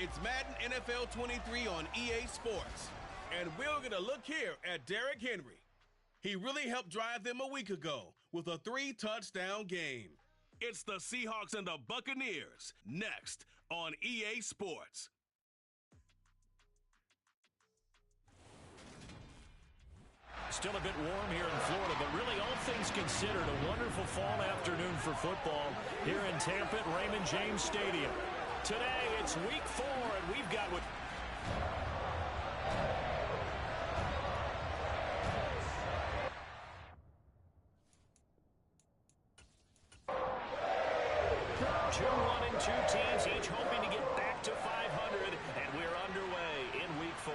It's Madden NFL 23 on EA Sports. And we're going to look here at Derrick Henry. He really helped drive them a week ago with a 3-touchdown game. It's the Seahawks and the Buccaneers next on EA Sports. Still a bit warm here in Florida, but really all things considered, a wonderful fall afternoon for football here in Tampa at Raymond James Stadium. Today, it's week 4, and we've got what... Two 1-2 teams, each hoping to get back to 500, and we're underway in week 4.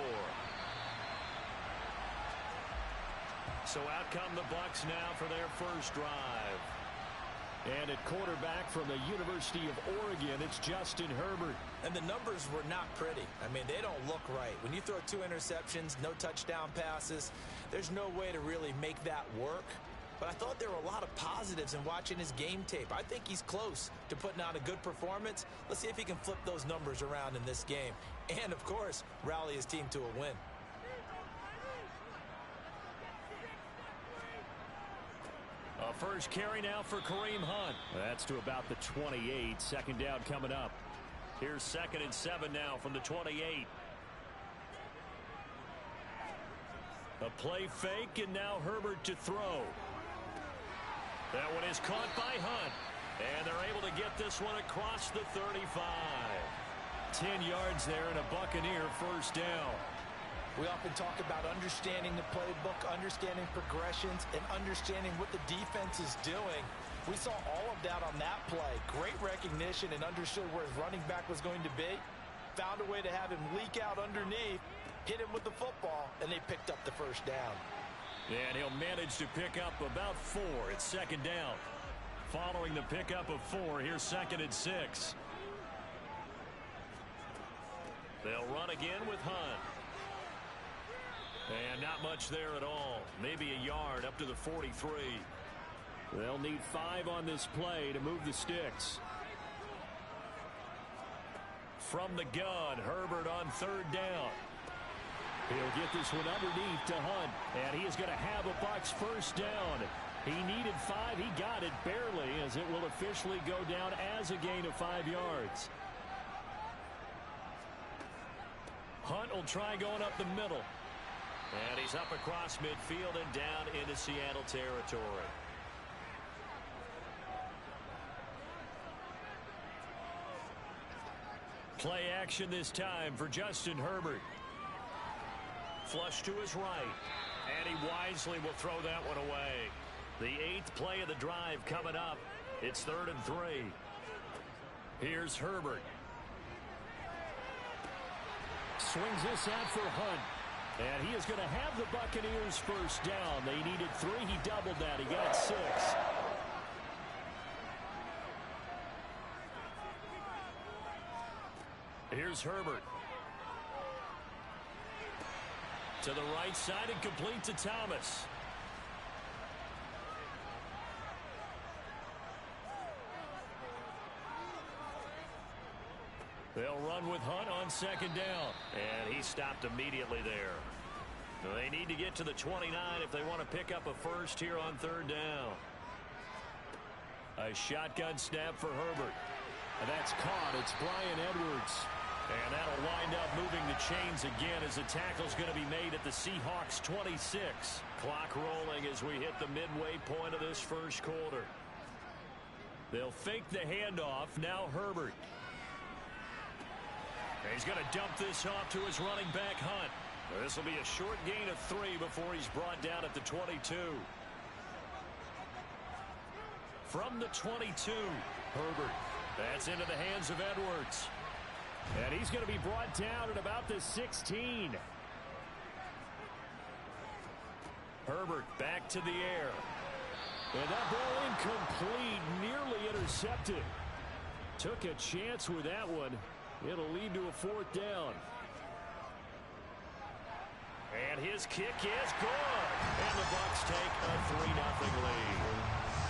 So out come the Bucs now for their first drive. And at quarterback from the University of Oregon, it's Justin Herbert. And the numbers were not pretty. I mean, they don't look right. When you throw 2 interceptions, no touchdown passes, there's no way to really make that work. But I thought there were a lot of positives in watching his game tape. I think he's close to putting out a good performance. Let's see if he can flip those numbers around in this game. And, of course, rally his team to a win. A first carry now for Kareem Hunt. That's to about the 28. Second down coming up. Here's 2nd and 7 now from the 28. A play fake, and now Herbert to throw. That one is caught by Hunt. And they're able to get this one across the 35. 10 yards there and a Buccaneer first down. We often talk about understanding the playbook, understanding progressions, and understanding what the defense is doing. We saw all of that on that play. Great recognition and understood where his running back was going to be. Found a way to have him leak out underneath, hit him with the football, and they picked up the first down. And he'll manage to pick up about 4. It's second down. Following the pickup of 4, here's 2nd and 6. They'll run again with Hunt. And not much there at all. Maybe a yard up to the 43. They'll need 5 on this play to move the sticks. From the gun, Herbert on 3rd down. He'll get this one underneath to Hunt. And he is going to have a Bucs first down. He needed 5. He got it barely, as it will officially go down as a gain of 5 yards. Hunt will try going up the middle. And he's up across midfield and down into Seattle territory. Play action this time for Justin Herbert. Flush to his right. And he wisely will throw that one away. The 8th play of the drive coming up. It's 3rd and 3. Here's Herbert. Swings this out for Hunt. And he is going to have the Buccaneers first down. They needed 3. He doubled that. He got 6. Here's Herbert. To the right side and complete to Thomas. They'll run with Hunt on 2nd down. And he stopped immediately there. They need to get to the 29 if they want to pick up a first here on 3rd down. A shotgun snap for Herbert. And that's caught. It's Bryan Edwards. And that'll wind up moving the chains again as the tackle's going to be made at the Seahawks 26. Clock rolling as we hit the midway point of this first quarter. They'll fake the handoff. Now Herbert. And he's going to dump this off to his running back, Hunt. This will be a short gain of 3 before he's brought down at the 22. From the 22, Herbert. That's into the hands of Edwards. And he's going to be brought down at about the 16. Herbert back to the air. And that ball incomplete, nearly intercepted. Took a chance with that one. It'll lead to a 4th down. And his kick is good. And the Bucs take a 3-0 lead.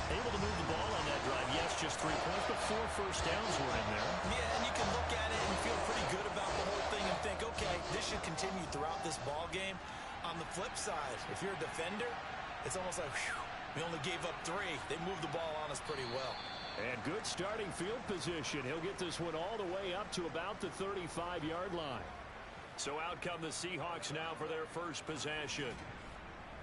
Able to move the ball on that drive. Yes, just 3 points, but 4 first downs were in there. Yeah, and you can look at it and feel pretty good about the whole thing and think, okay, this should continue throughout this ball game. On the flip side, if you're a defender, it's almost like, whew, we only gave up 3. They moved the ball on us pretty well. And good starting field position. He'll get this one all the way up to about the 35-yard line. So out come the Seahawks now for their first possession.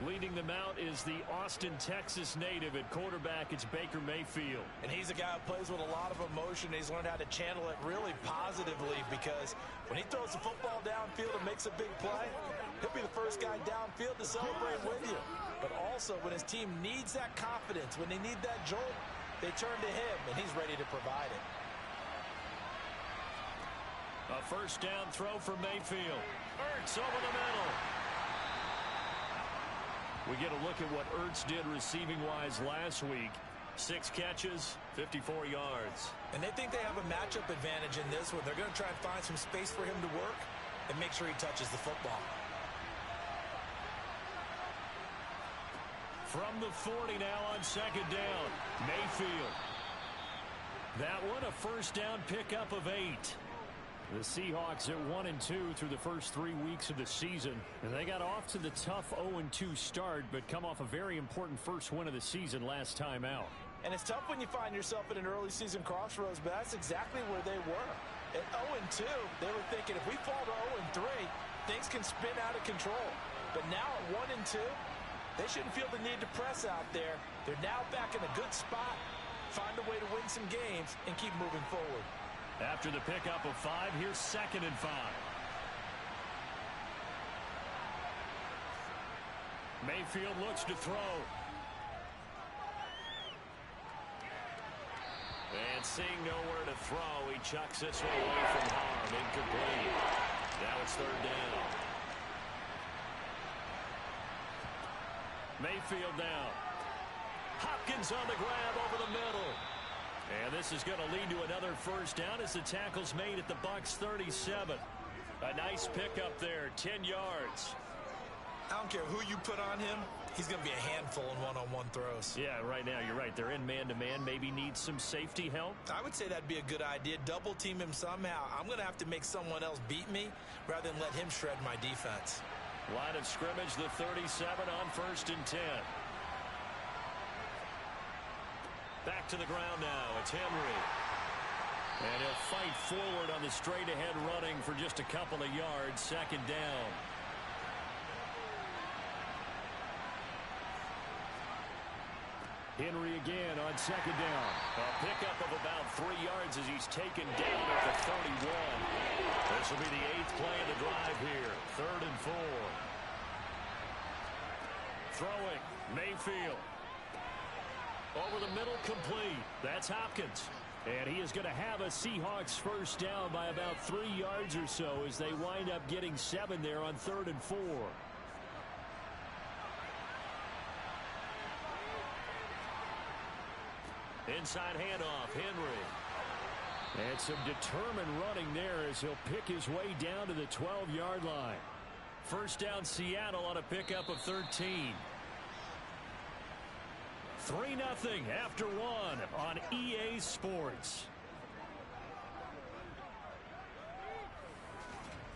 Leading them out is the Austin, Texas native. At quarterback, it's Baker Mayfield. And he's a guy who plays with a lot of emotion. He's learned how to channel it really positively, because when he throws the football downfield and makes a big play, he'll be the first guy downfield to celebrate with you. But also, when his team needs that confidence, when they need that jolt, they turn to him, and he's ready to provide it. A first down throw for Mayfield. Ertz over the middle. We get a look at what Ertz did receiving-wise last week. 6 catches, 54 yards. And they think they have a matchup advantage in this one. They're going to try and find some space for him to work and make sure he touches the football. From the 40 now on second down, Mayfield. That one a first down pickup of 8. The Seahawks at 1-2 through the first 3 weeks of the season. And they got off to the tough 0-2 start, but come off a very important first win of the season last time out. And it's tough when you find yourself at an early season crossroads, but that's exactly where they were. At 0-2, they were thinking if we fall to 0-3, things can spin out of control. But now at 1-2, they shouldn't feel the need to press out there. They're now back in a good spot, find a way to win some games, and keep moving forward. After the pickup of 5, here's 2nd and 5. Mayfield looks to throw. And seeing nowhere to throw, he chucks this one away from harm. Incomplete. Now it's 3rd down. Mayfield now. Hopkins on the grab over the middle. And this is going to lead to another first down as the tackle's made at the Bucs 37. A nice pickup there, 10 yards. I don't care who you put on him, he's going to be a handful in one-on-one throws. Yeah, right now you're right. They're in man-to-man. Maybe needs some safety help. I would say that'd be a good idea. Double team him somehow. I'm going to have to make someone else beat me rather than let him shred my defense. Line of scrimmage, the 37 on 1st and 10. Back to the ground now. It's Henry. And he'll fight forward on the straight-ahead running for just a couple of yards. 2nd down. Henry again on 2nd down. A pickup of about 3 yards as he's taken down at the 31. This will be the 8th play of the drive here. 3rd and 4. Throwing. Mayfield. Over the middle, complete. That's Hopkins. And he is going to have a Seahawks first down by about 3 yards or so as they wind up getting 7 there on 3rd and 4. Inside handoff, Henry. And some determined running there as he'll pick his way down to the 12-yard line. First down, Seattle on a pickup of 13. 3-0 after 1 on EA Sports.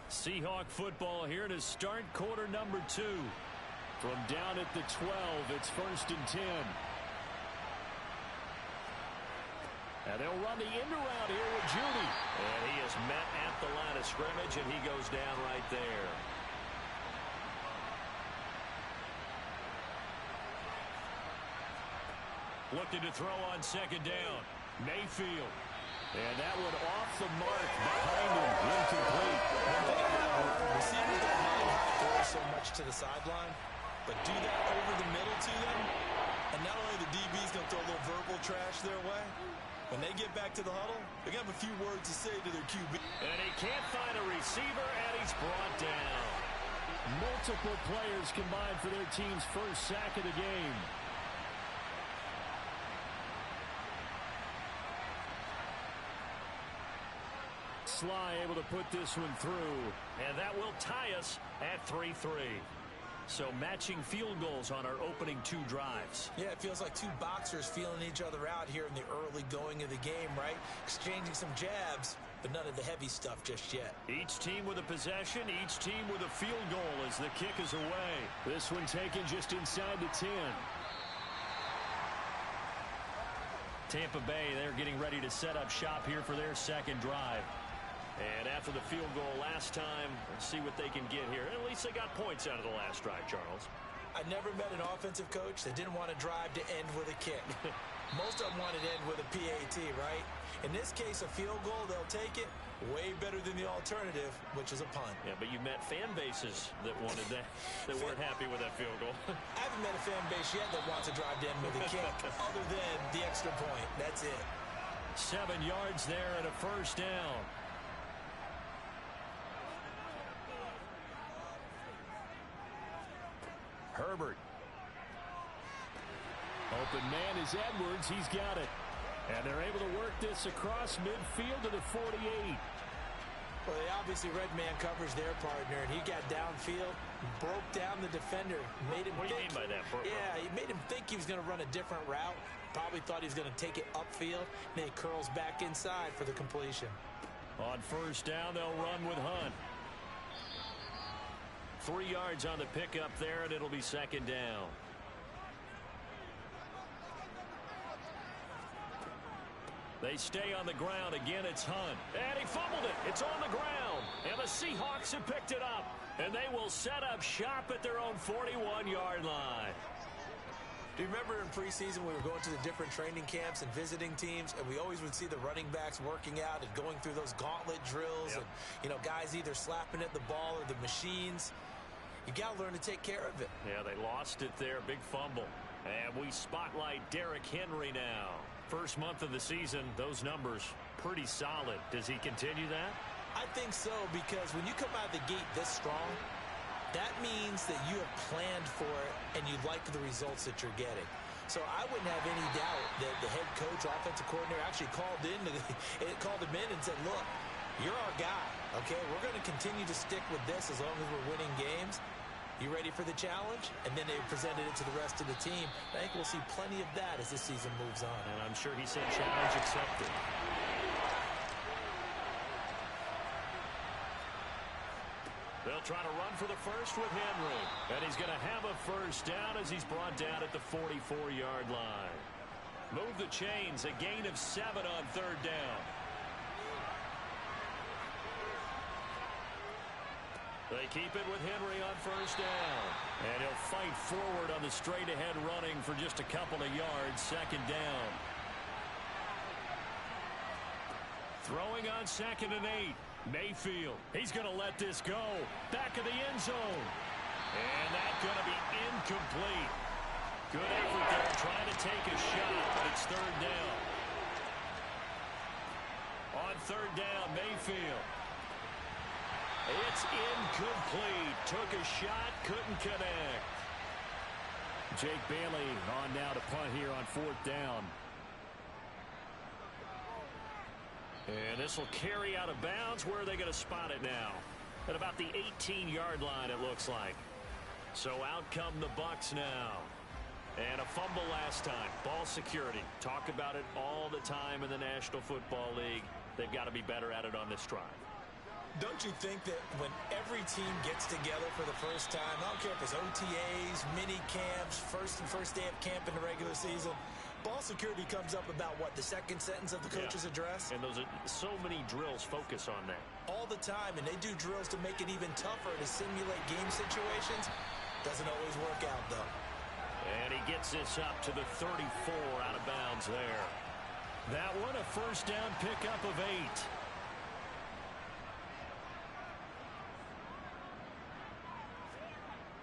Seahawk football here to start quarter number 2. From down at the 12, it's 1st and 10. And they'll run the end around here with Judy. And he is met at the line of scrimmage, and he goes down right there. Looking to throw on 2nd down. Mayfield. And that one off the mark behind him. Incomplete. Receivers don't mind throw so much to the sideline, but do that over the middle to them, and not only the DB's going to throw a little verbal trash their way, when they get back to the huddle, they're going to have a few words to say to their QB. And he can't find a receiver, and he's brought down. Multiple players combined for their team's first sack of the game. Sly able to put this one through, and that will tie us at 3-3. So matching field goals on our opening 2 drives. Yeah, it feels like 2 boxers feeling each other out here in the early going of the game, right? Exchanging some jabs, but none of the heavy stuff just yet. Each team with a possession, each team with a field goal as the kick is away. This one taken just inside the 10. Tampa Bay, they're getting ready to set up shop here for their second drive. And after the field goal last time, let's see what they can get here. At least they got points out of the last drive, Charles. I never met an offensive coach that didn't want to drive to end with a kick. Most of them wanted to end with a PAT, right? In this case, a field goal, they'll take it. Way better than the alternative, which is a punt. Yeah, but you met fan bases that wanted that, that weren't happy with that field goal. I haven't met a fan base yet that wants to drive to end with a kick, other than the extra point. That's it. 7 yards there and a first down. Herbert. Open man is Edwards. He's got it. And they're able to work this across midfield to the 48. Well, they obviously read man coverage their partner, and he got downfield, broke down the defender, made him What do you mean by that? Yeah, he made him think he was going to run a different route. Probably thought he was going to take it upfield, and then he curls back inside for the completion. On first down, they'll run with Hunt. 3 yards on the pickup there, and it'll be second down. They stay on the ground. Again, it's Hunt. And he fumbled it. It's on the ground. And the Seahawks have picked it up. And they will set up shop at their own 41-yard line. Do you remember in preseason we were going to the different training camps and visiting teams, and we always would see the running backs working out and going through those gauntlet drills, Yep. and, you know, guys either slapping at the ball or the machines. You got to learn to take care of it. Yeah, they lost it there. Big fumble. And we spotlight Derrick Henry now. First month of the season, those numbers pretty solid. Does he continue that? I think so, because when you come out of the gate this strong, that means that you have planned for it and you like the results that you're getting. So I wouldn't have any doubt that the head coach, offensive coordinator, actually called him in and said, look, you're our guy, okay? We're going to continue to stick with this as long as we're winning games. You ready for the challenge? And then they presented it to the rest of the team. I think we'll see plenty of that as this season moves on. And I'm sure he said challenge accepted. They'll try to run for the first with Henry. And he's going to have a first down as he's brought down at the 44-yard line. Move the chains, a gain of 7 on third down. They keep it with Henry on first down. And he'll fight forward on the straight-ahead running for just a couple of yards. Second down. Throwing on 2nd and 8. Mayfield. He's going to let this go. Back of the end zone. And that's going to be incomplete. Good effort there trying to take a shot, but it's third down. On third down, Mayfield. It's incomplete. Took a shot, couldn't connect. Jake Bailey on now to punt here on 4th down. And this will carry out of bounds. Where are they going to spot it now? At about the 18-yard line, it looks like. So out come the Bucs now. And a fumble last time. Ball security. Talk about it all the time in the National Football League. They've got to be better at it on this drive. Don't you think that when every team gets together for the first time, I don't care if it's OTAs, mini camps, first day of camp in the regular season, ball security comes up about what, the second sentence of the coach's address? And those are so many drills focus on that. All the time, and they do drills to make it even tougher to simulate game situations. Doesn't always work out, though. And he gets this up to the 34 out of bounds there. That one a first down pickup of 8.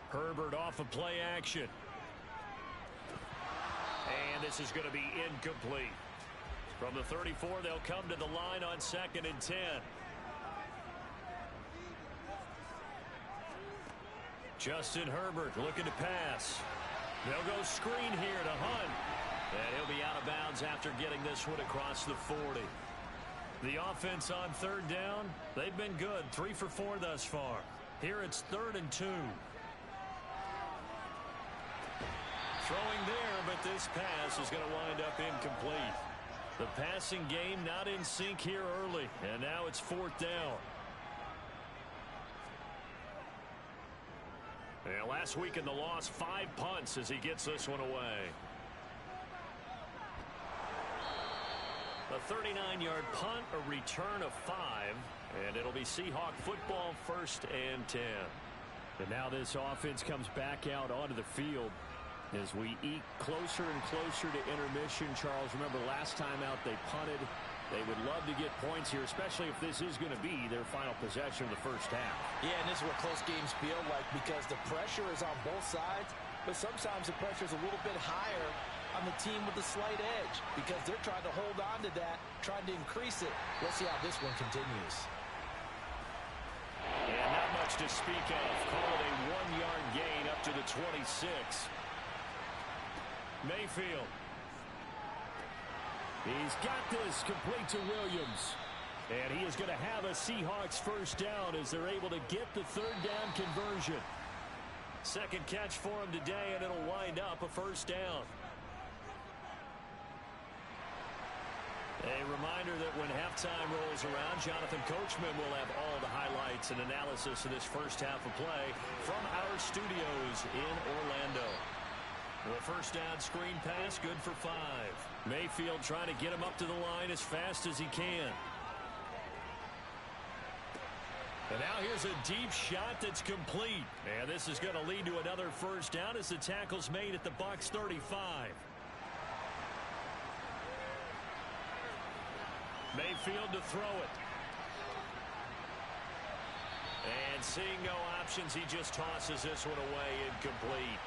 Herbert off of play action. And this is going to be incomplete. From the 34, they'll come to the line on 2nd and 10. Justin Herbert looking to pass. They'll go screen here to Hunt. And he'll be out of bounds after getting this one across the 40. The offense on third down, they've been good. 3 for 4 thus far. Here it's 3rd and 2. this pass is going to wind up incomplete. The passing game not in sync here early, and now it's 4th down. And last week in the loss, 5 punts as he gets this one away. A 39-yard punt, a return of 5, and it'll be Seahawk football, 1st and 10. And now this offense comes back out onto the field as we eke closer and closer to intermission. Charles, remember last time out they punted. They would love to get points here, especially if this is going to be their final possession of the first half. Yeah, and this is what close games feel like because the pressure is on both sides, but sometimes the pressure is a little bit higher on the team with the slight edge because they're trying to hold on to that, trying to increase it. Let's see how this one continues. Yeah, not much to speak of. Call it a 1-yard gain up to the 26. Mayfield. He's got this complete to Williams. And he is going to have a Seahawks first down as they're able to get the 3rd down conversion. Second catch for him today, and it'll wind up a first down. A reminder that when halftime rolls around, Jonathan Coachman will have all the highlights and analysis of this first half of play from our studios in Orlando. The first down screen pass, good for 5. Mayfield trying to get him up to the line as fast as he can. And now here's a deep shot that's complete. And this is going to lead to another first down as the tackle's made at the Bucs 35. Mayfield to throw it. And seeing no options, he just tosses this one away, incomplete.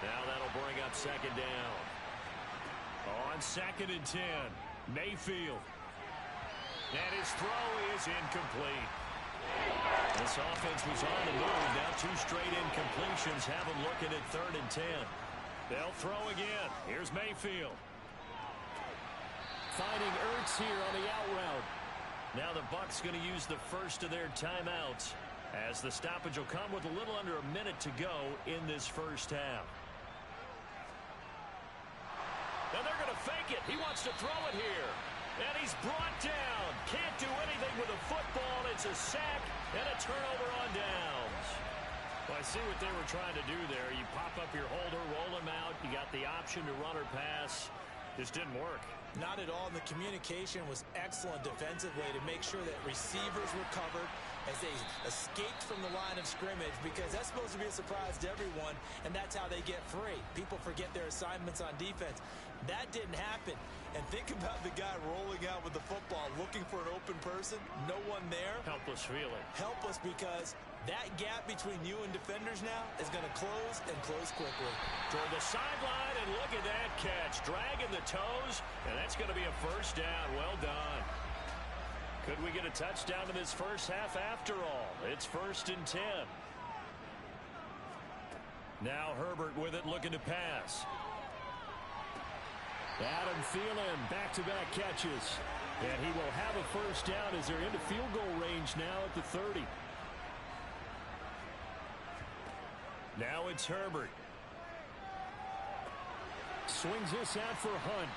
Now that'll bring up 2nd down. On 2nd and 10, Mayfield. And his throw is incomplete. This offense was on the move. Now 2 straight incompletions have them looking at 3rd and 10. They'll throw again. Here's Mayfield. Finding Ertz here on the out route. Now the Bucs going to use the first of their timeouts as the stoppage will come with a little under a minute to go in this first half. And they're going to fake it. He wants to throw it here. And he's brought down. Can't do anything with a football. It's a sack and a turnover on downs. Well, I see what they were trying to do there. You pop up your holder, roll him out. You got the option to run or pass. Just didn't work. Not at all. And the communication was excellent defensively to make sure that receivers were covered as they escaped from the line of scrimmage because that's supposed to be a surprise to everyone, and that's how they get free. People forget their assignments on defense. That didn't happen. And think about the guy rolling out with the football, looking for an open person, no one there. Helpless feeling. Helpless because that gap between you and defenders now is going to close and close quickly. Toward the sideline, and look at that catch. Dragging the toes, and that's going to be a first down. Well done. Could we get a touchdown in this first half after all? It's 1st and 10. Now Herbert with it, looking to pass. Adam Thielen, back-to-back catches. And he will have a first down as they're into field goal range now at the 30. Now it's Herbert. Swings this out for Hunt.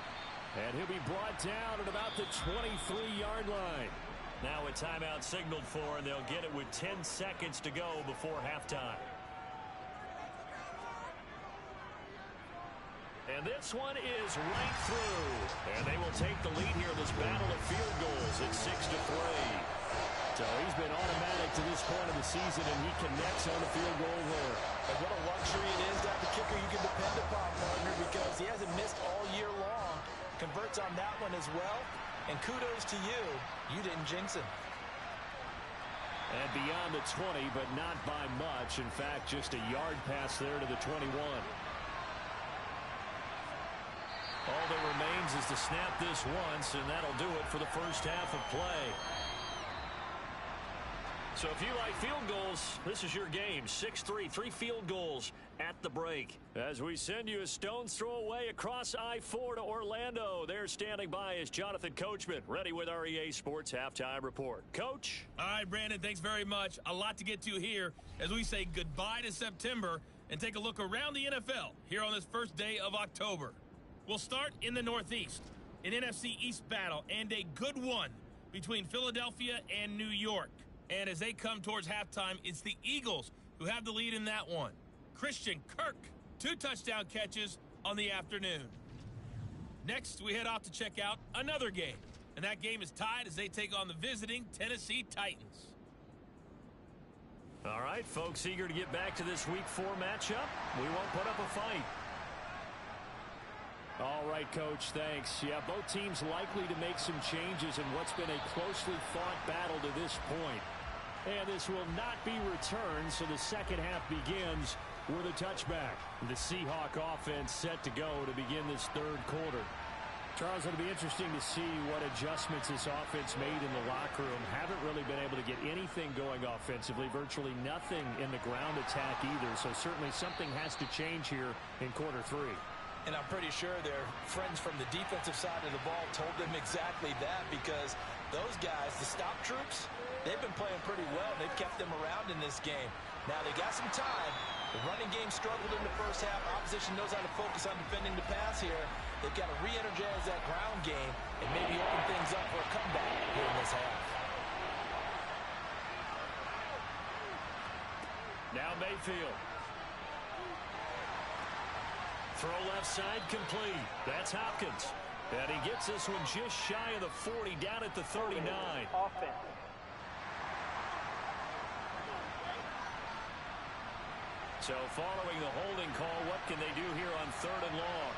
And he'll be brought down at about the 23-yard line. Now a timeout signaled for, and they'll get it with 10 seconds to go before halftime. And this one is right through. And they will take the lead here in this battle of field goals at 6-3. So he's been automatic to this point of the season, and he connects on the field goal there. And what a luxury it is to have a kicker you can depend upon, partner, because he hasn't missed all year long. Converts on that one as well. And kudos to you. You didn't jinx him. And beyond the 20, but not by much. In fact, just a yard pass there to the 21. All that remains is to snap this once, and that'll do it for the first half of play. So if you like field goals, this is your game. 6-3, 3 field goals at the break. As we send you a stone's throw away across I-4 to Orlando. There standing by is Jonathan Coachman, ready with our EA Sports Halftime Report. Coach? All right, Brandon, thanks very much. A lot to get to here as we say goodbye to September and take a look around the NFL here on this first day of October. We'll start in the Northeast, an NFC East battle and a good one between Philadelphia and New York. And as they come towards halftime, it's the Eagles who have the lead in that one. Christian Kirk, 2 touchdown catches on the afternoon. Next, we head off to check out another game, and that game is tied as they take on the visiting Tennessee Titans. All right, folks, eager to get back to this Week 4 matchup. We won't put up a fight. All right, Coach, thanks. Yeah, both teams likely to make some changes in what's been a closely fought battle to this point. And this will not be returned, so the second half begins with a touchback. The Seahawk offense set to go to begin this third quarter. Charles, it'll be interesting to see what adjustments this offense made in the locker room. Haven't really been able to get anything going offensively, virtually nothing in the ground attack either. So certainly something has to change here in quarter 3. And I'm pretty sure their friends from the defensive side of the ball told them exactly that, because those guys, the stop troops, they've been playing pretty well. They've kept them around in this game. Now they got some time. The running game struggled in the first half. Opposition knows how to focus on defending the pass here. They've got to re-energize that ground game and maybe open things up for a comeback here in this half. Now Mayfield. Throw left side complete. That's Hopkins. And he gets this one just shy of the 40, down at the 39. Offense. So following the holding call, what can they do here on 3rd and long?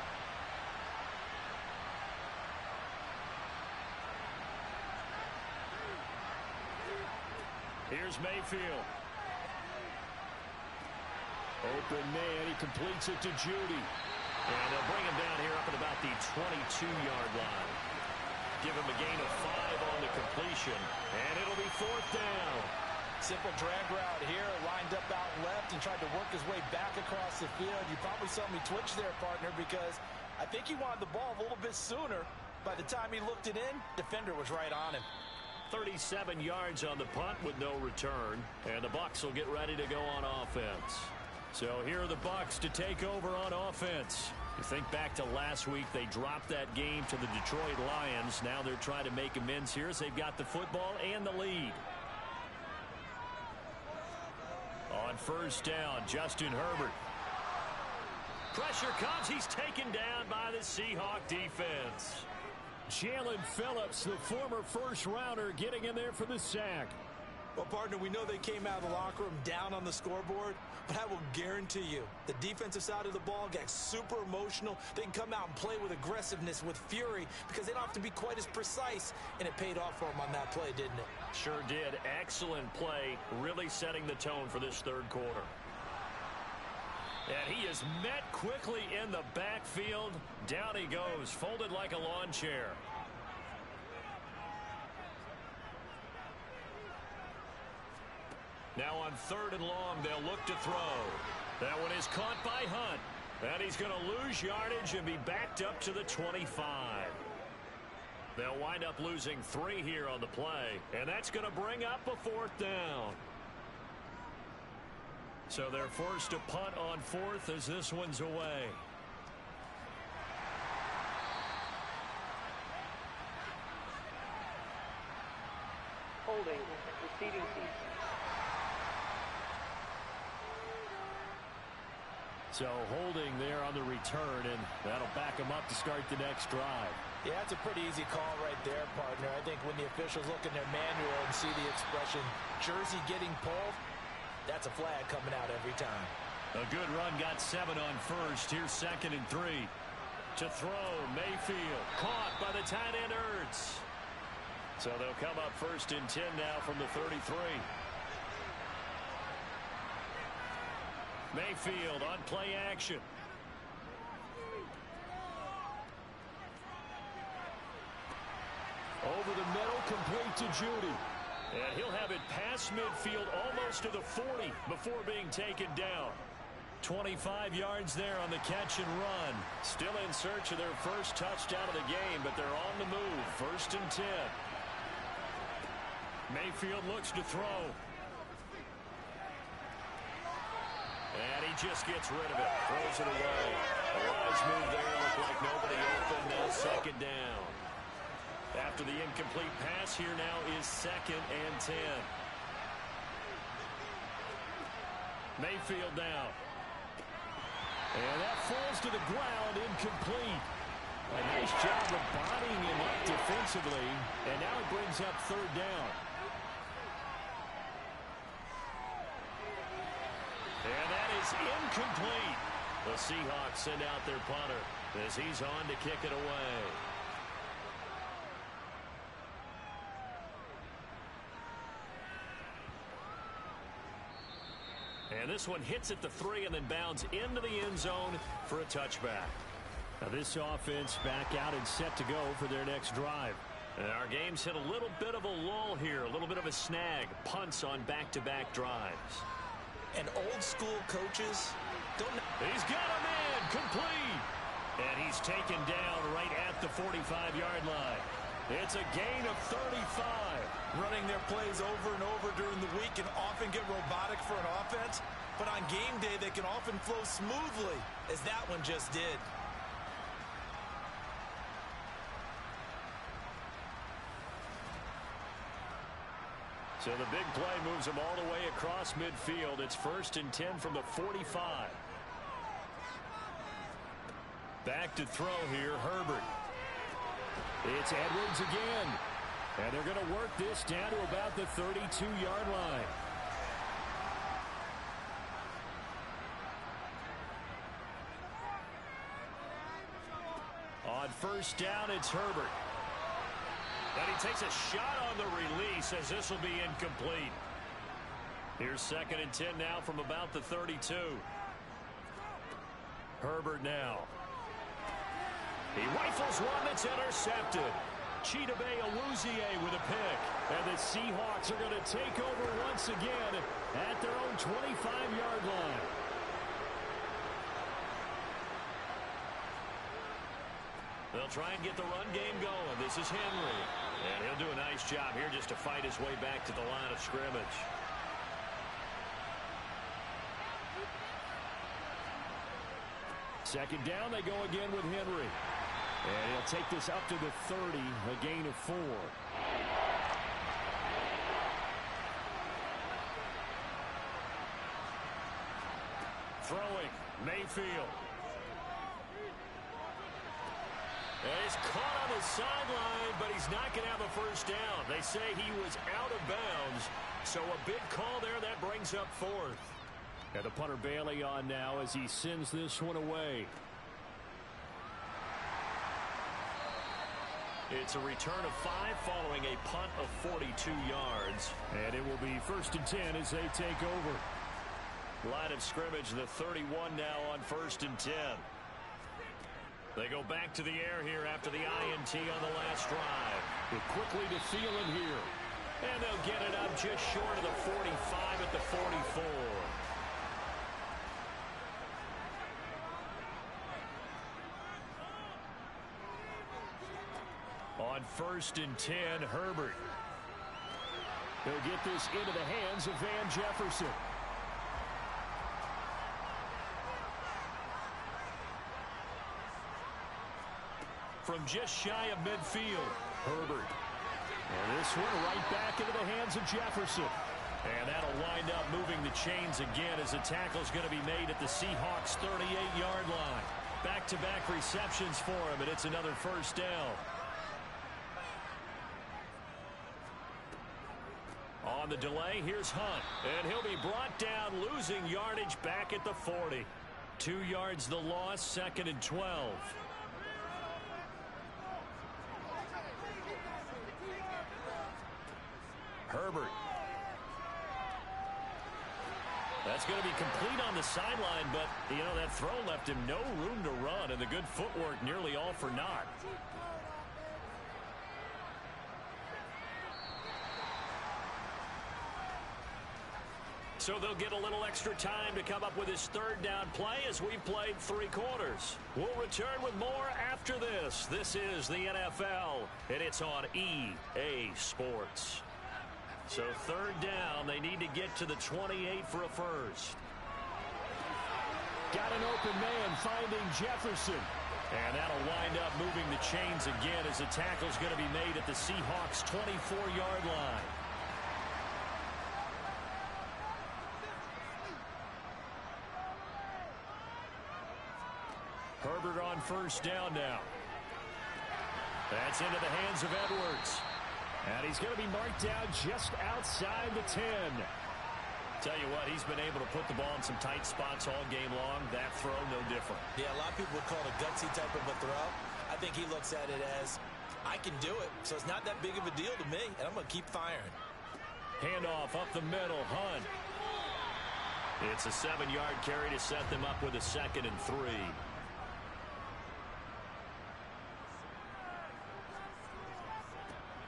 Here's Mayfield. Open man, he completes it to Judy. And they'll bring him down here up at about the 22-yard line. Give him a gain of 5 on the completion, and it'll be 4th down. Simple drag route here, lined up out left and tried to work his way back across the field. You probably saw me twitch there, partner, because I think he wanted the ball a little bit sooner. By the time he looked it in, defender was right on him. 37 yards on the punt with no return, and the Bucs will get ready to go on offense. So here are the Bucs to take over on offense. You think back to last week, they dropped that game to the Detroit Lions. Now they're trying to make amends here as they've got the football and the lead. On 1st down, Justin Herbert. Pressure comes. He's taken down by the Seahawk defense. Jalen Phillips, the former first-rounder, getting in there for the sack. Well, partner, we know they came out of the locker room down on the scoreboard, but I will guarantee you the defensive side of the ball got super emotional. They can come out and play with aggressiveness, with fury, because they don't have to be quite as precise, and it paid off for them on that play, didn't it? Sure did. Excellent play, really setting the tone for this 3rd quarter. And he is met quickly in the backfield. Down he goes, folded like a lawn chair. Now on 3rd and long, they'll look to throw. That one is caught by Hunt. And he's going to lose yardage and be backed up to the 25. They'll wind up losing 3 here on the play. And that's going to bring up a 4th down. So they're forced to punt on 4th as this one's away. Holding. Receiving seat. So holding there on the return, and that'll back them up to start the next drive. Yeah, that's a pretty easy call right there, partner. I think when the officials look in their manual and see the expression, jersey getting pulled, that's a flag coming out every time. A good run, got 7 on 1st. Here's 2nd and 3. To throw, Mayfield. Caught by the tight end, Ertz. So they'll come up 1st and 10 now from the 33. Mayfield on play action. Over the middle, complete to Judy. And he'll have it past midfield almost to the 40 before being taken down. 25 yards there on the catch and run. Still in search of their first touchdown of the game, but they're on the move. 1st and 10. Mayfield looks to throw. And he just gets rid of it. Throws it away. A wise move there. Looked like nobody open. Now second down. After the incomplete pass, here now is 2nd and 10. Mayfield now. And that falls to the ground, incomplete. A nice job of bodying him up defensively. And now it brings up 3rd down. And that is incomplete. The Seahawks send out their punter as he's on to kick it away. And this one hits at the 3 and then bounds into the end zone for a touchback. Now this offense back out and set to go for their next drive. And our game's hit a little bit of a lull here, a little bit of a snag. Punts on back-to-back drives. And old school coaches don't know. He's got him in, complete. And he's taken down right at the 45-yard line. It's a gain of 35. Running their plays over and over during the week can often get robotic for an offense, but on game day they can often flow smoothly, as that one just did. So the big play moves him all the way across midfield. It's 1st and 10 from the 45. Back to throw here, Herbert. It's Edwards again. And they're going to work this down to about the 32-yard line. On 1st down, it's Herbert. And he takes a shot on the release as this will be incomplete. Here's 2nd and 10 now from about the 32. Herbert now. He rifles one that's intercepted. Chidobe Awuzie with a pick. And the Seahawks are going to take over once again at their own 25-yard line. They'll try and get the run game going. This is Henry. And he'll do a nice job here just to fight his way back to the line of scrimmage. Second down, they go again with Henry. And he'll take this up to the 30, a gain of 4. Throwing, Mayfield. And he's caught on the sideline, but he's not going to have a first down. They say he was out of bounds, so a big call there. That brings up 4th. And the punter Bailey on now as he sends this one away. It's a return of 5 following a punt of 42 yards. And it will be 1st and 10 as they take over. Line of scrimmage, the 31 now on 1st and 10. They go back to the air here after the INT on the last drive. But quickly to Thielen here. And they'll get it up just short of the 45 at the 44. On 1st and 10, Herbert. They'll get this into the hands of Van Jefferson. From just shy of midfield, Herbert. And this one right back into the hands of Jefferson. And that'll wind up moving the chains again as the tackle's going to be made at the Seahawks' 38-yard line. Back-to-back receptions for him, and it's another first down. On the delay, here's Hunt. And he'll be brought down, losing yardage back at the 40. 2 yards the loss, 2nd and 12. Herbert. That's going to be complete on the sideline, but, you know, that throw left him no room to run, and the good footwork nearly all for naught. So they'll get a little extra time to come up with his 3rd down play as we've played 3 quarters. We'll return with more after this. This is the NFL, and it's on EA Sports. So 3rd down, they need to get to the 28 for a first. Got an open man finding Jefferson. And that'll wind up moving the chains again as the tackle's going to be made at the Seahawks' 24-yard line. Herbert on first down now. That's into the hands of Edwards. And he's going to be marked down just outside the 10. Tell you what, he's been able to put the ball in some tight spots all game long. That throw, no different. Yeah, a lot of people would call it a gutsy type of a throw. I think he looks at it as, I can do it, so it's not that big of a deal to me, and I'm going to keep firing. Handoff up the middle, Hunt. It's a 7-yard carry to set them up with a 2nd and 3.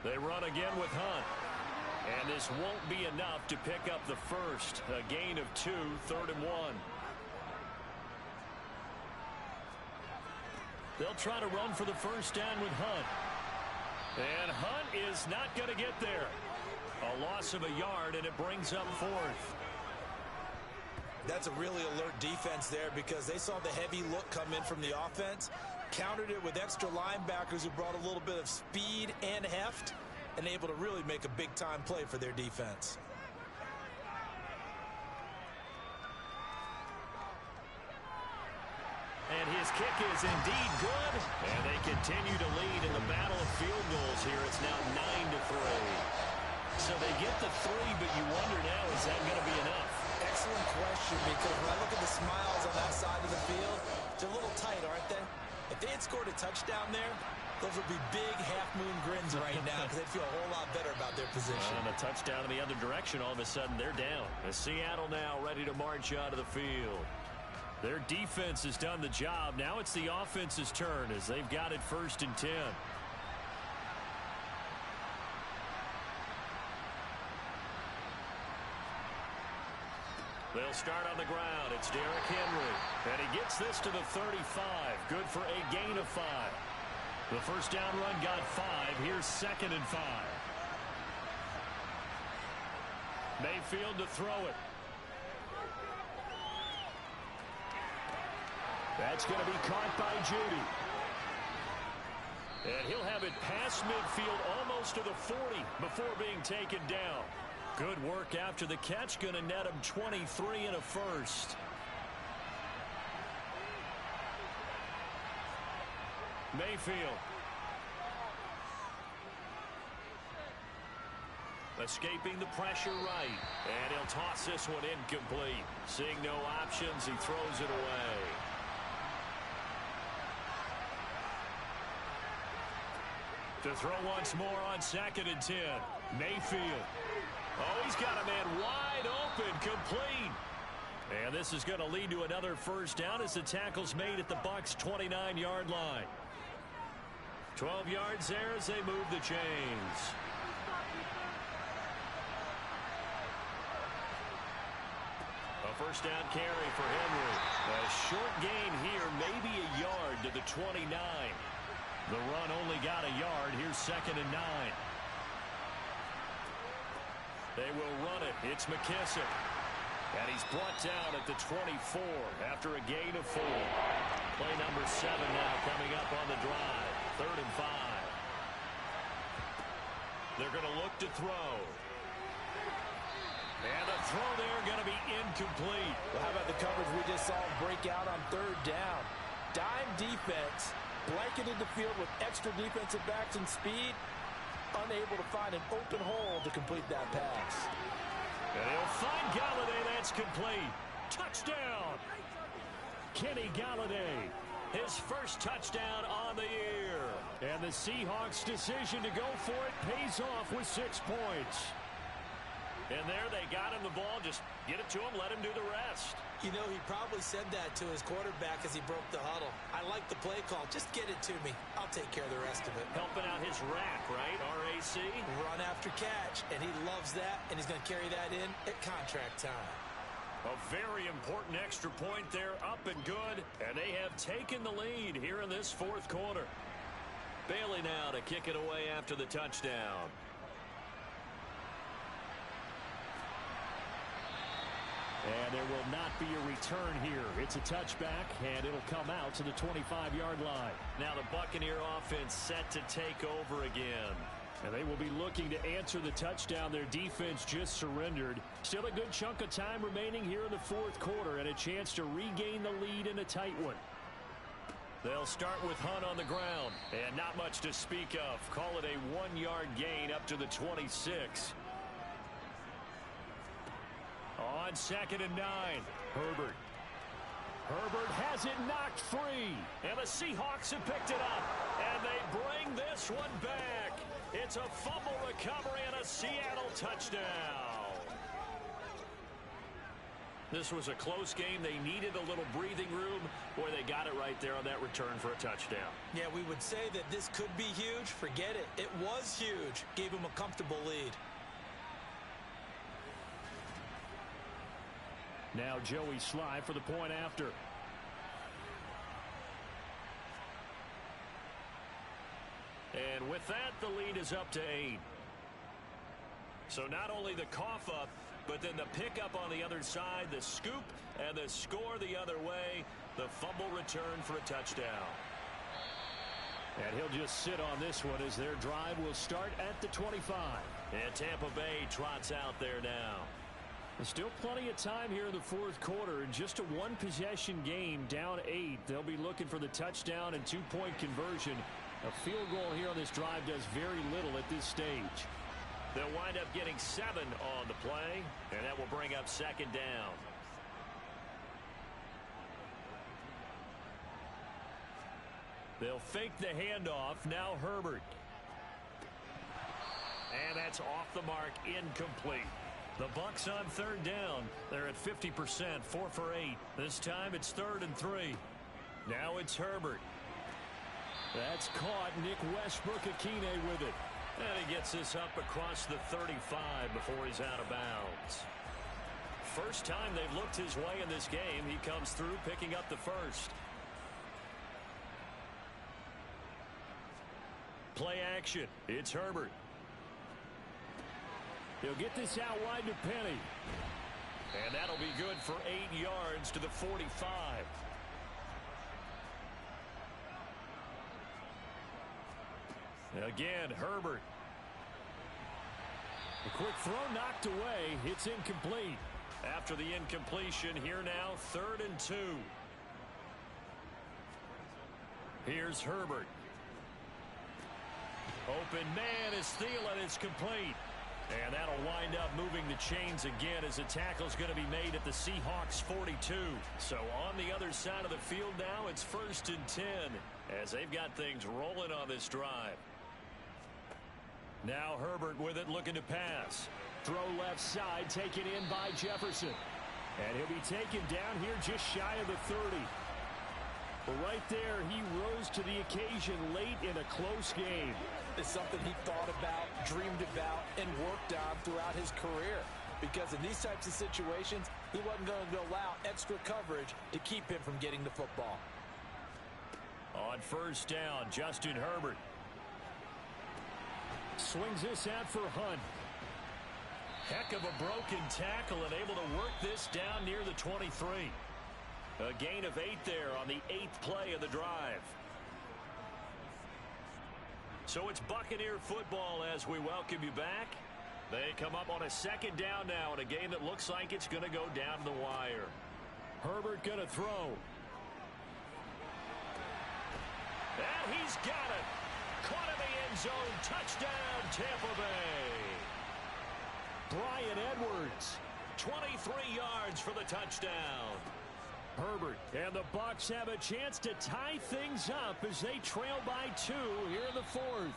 They run again with Hunt. And this won't be enough to pick up the first. A gain of 2, 3rd and 1. They'll try to run for the first down with Hunt. And Hunt is not going to get there. A loss of a yard, and it brings up 4th. That's a really alert defense there because they saw the heavy look come in from the offense, countered it with extra linebackers who brought a little bit of speed and heft, and able to really make a big-time play for their defense. And his kick is indeed good. And they continue to lead in the battle of field goals here. It's now 9-3. So they get the 3, but you wonder now, is that going to be enough? Excellent question, because when I look at the smiles on that side of the field, they're a little tight, aren't they? If they had scored a touchdown there, those would be big half-moon grins right now because they'd feel a whole lot better about their position. And a touchdown in the other direction, all of a sudden they're down. As Seattle now ready to march out of the field. Their defense has done the job. Now it's the offense's turn as they've got it 1st and 10. They'll start on the ground. It's Derrick Henry. And he gets this to the 35. Good for a gain of 5. The first down run got 5. Here's 2nd and 5. Mayfield to throw it. That's going to be caught by Judy. And he'll have it past midfield almost to the 40 before being taken down. Good work after the catch. Going to net him 23 and a first. Mayfield. Escaping the pressure right. And he'll toss this one incomplete. Seeing no options, he throws it away. To throw once more on 2nd and 10. Mayfield. Oh, he's got a man wide open, complete. And this is going to lead to another first down as the tackle's made at the Bucs' 29-yard line. 12 yards there as they move the chains. A first down carry for Henry. A short gain here, maybe a yard to the 29. The run only got a yard. Here's 2nd and 9. They will run it. It's McKissick. And he's brought down at the 24 after a gain of 4. Play number 7 now coming up on the drive. 3rd and 5. They're going to look to throw. And the throw there going to be incomplete. Well, how about the coverage we just saw break out on 3rd down? Dime defense, blanketed the field with extra defensive backs and speed, unable to find an open hole to complete that pass. And he'll find Galladay. That's complete. Touchdown. Kenny Galladay. His first touchdown on the year. And the Seahawks' decision to go for it pays off with 6 points. And there they got him the ball. Just get it to him, let him do the rest. You know, he probably said that to his quarterback as he broke the huddle. I like the play call. Just get it to me. I'll take care of the rest of it. Helping out his rack, right? RAC? Run after catch, and he loves that, and he's going to carry that in at contract time. A very important extra point there, up and good. And they have taken the lead here in this 4th quarter. Bailey now to kick it away after the touchdown. And there will not be a return here. It's a touchback, and it'll come out to the 25-yard line. Now the Buccaneer offense set to take over again. And they will be looking to answer the touchdown their defense just surrendered. Still a good chunk of time remaining here in the fourth quarter and a chance to regain the lead in a tight one. They'll start with Hunt on the ground, and not much to speak of. Call it a 1-yard gain up to the 26. On 2nd and 9, Herbert. Herbert has it knocked free. And the Seahawks have picked it up, and they bring this one back. It's a fumble recovery and a Seattle touchdown. This was a close game. They needed a little breathing room. Boy, they got it right there on that return for a touchdown. Yeah, we would say that this could be huge. Forget it. It was huge. Gave him a comfortable lead. Now Joey Sly for the point after. And with that, the lead is up to 8. So not only the cough up, but then the pickup on the other side, the scoop, and the score the other way. The fumble return for a touchdown. And he'll just sit on this one as their drive will start at the 25. And Tampa Bay trots out there now. There's still plenty of time here in the fourth quarter. In just a one-possession game, down 8. They'll be looking for the touchdown and two-point conversion. A field goal here on this drive does very little at this stage. They'll wind up getting 7 on the play, and that will bring up 2nd down. They'll fake the handoff. Now Herbert. And that's off the mark, incomplete. The Bucs on 3rd down. They're at 50%, 4 for 8. This time it's 3rd and 3. Now it's Herbert. That's caught. Nick Westbrook-Akine with it. And he gets this up across the 35 before he's out of bounds. First time they've looked his way in this game. He comes through picking up the first. Play action. It's Herbert. He'll get this out wide to Penny. And that'll be good for 8 yards to the 45. Again, Herbert. A quick throw knocked away. It's incomplete. After the incompletion, here now, 3rd and 2. Here's Herbert. Open man is Thielen. It's complete. And that'll wind up moving the chains again as the tackle's going to be made at the Seahawks 42. So on the other side of the field now, it's 1st and 10 as they've got things rolling on this drive. Now Herbert with it, looking to pass. Throw left side, taken in by Jefferson. And he'll be taken down here just shy of the 30. But right there, he rose to the occasion late in a close game. It's something he thought about, dreamed about, and worked on throughout his career. Because in these types of situations, he wasn't going to allow extra coverage to keep him from getting the football. On 1st down, Justin Herbert. Swings this out for Hunt. Heck of a broken tackle and able to work this down near the 23. A gain of 8 there on the 8th play of the drive. So it's Buccaneer football as we welcome you back. They come up on a 2nd down now in a game that looks like it's going to go down to the wire. Herbert going to throw. And he's got it. Caught in the end zone. Touchdown, Tampa Bay. Bryan Edwards. 23 yards for the touchdown. Herbert and the Bucs have a chance to tie things up as they trail by 2 here in the 4th.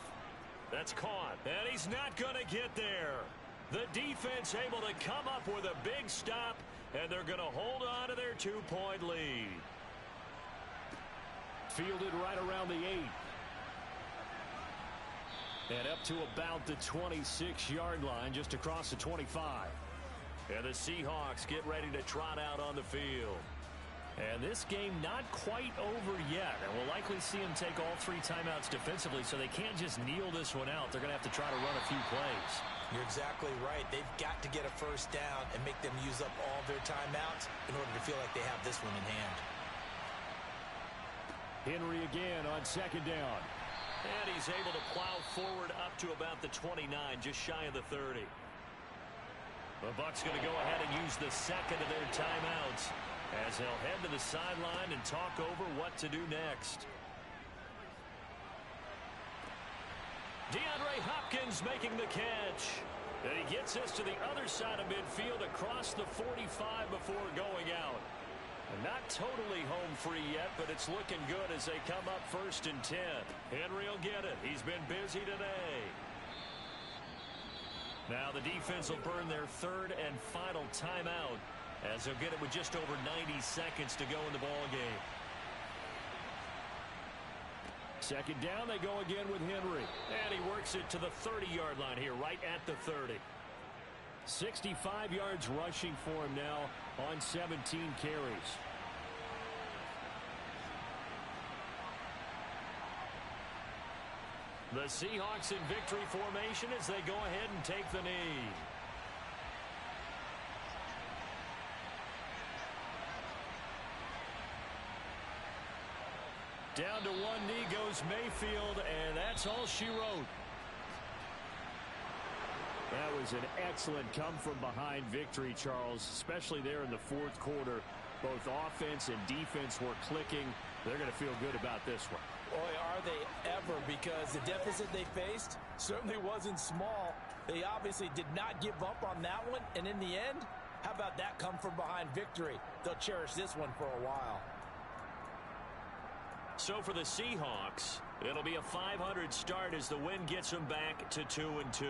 That's caught, and he's not going to get there. The defense able to come up with a big stop, and they're going to hold on to their 2-point lead. Fielded right around the 8. And up to about the 26-yard line, just across the 25. And the Seahawks get ready to trot out on the field. And this game not quite over yet. And we'll likely see them take all 3 timeouts defensively, so they can't just kneel this one out. They're going to have to try to run a few plays. You're exactly right. They've got to get a first down and make them use up all their timeouts in order to feel like they have this one in hand. Henry again on second down. And he's able to plow forward up to about the 29, just shy of the 30. The Bucs going to go ahead and use the second of their timeouts as they'll head to the sideline and talk over what to do next. DeAndre Hopkins making the catch. And he gets this to the other side of midfield across the 45 before going out. And not totally home free yet, but it's looking good as they come up 1st and 10. Henry will get it. He's been busy today. Now the defense will burn their 3rd and final timeout as they'll get it with just over 90 seconds to go in the ball game. 2nd down, they go again with Henry. And he works it to the 30-yard line here, right at the 30. 65 yards rushing for him now on 17 carries. The Seahawks in victory formation as they go ahead and take the knee. Down to one knee goes Mayfield, and that's all she wrote. That was an excellent come-from-behind victory, Charles, especially there in the 4th quarter. Both offense and defense were clicking. They're going to feel good about this one. Boy, are they ever, because the deficit they faced certainly wasn't small. They obviously did not give up on that one, and in the end, how about that come-from-behind victory? They'll cherish this one for a while. So for the Seahawks, it'll be a .500 start as the win gets them back to 2-2.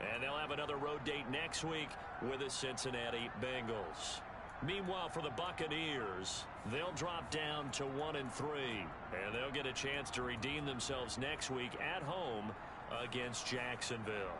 And they'll have another road date next week with the Cincinnati Bengals. Meanwhile, for the Buccaneers, they'll drop down to 1-3. And they'll get a chance to redeem themselves next week at home against Jacksonville.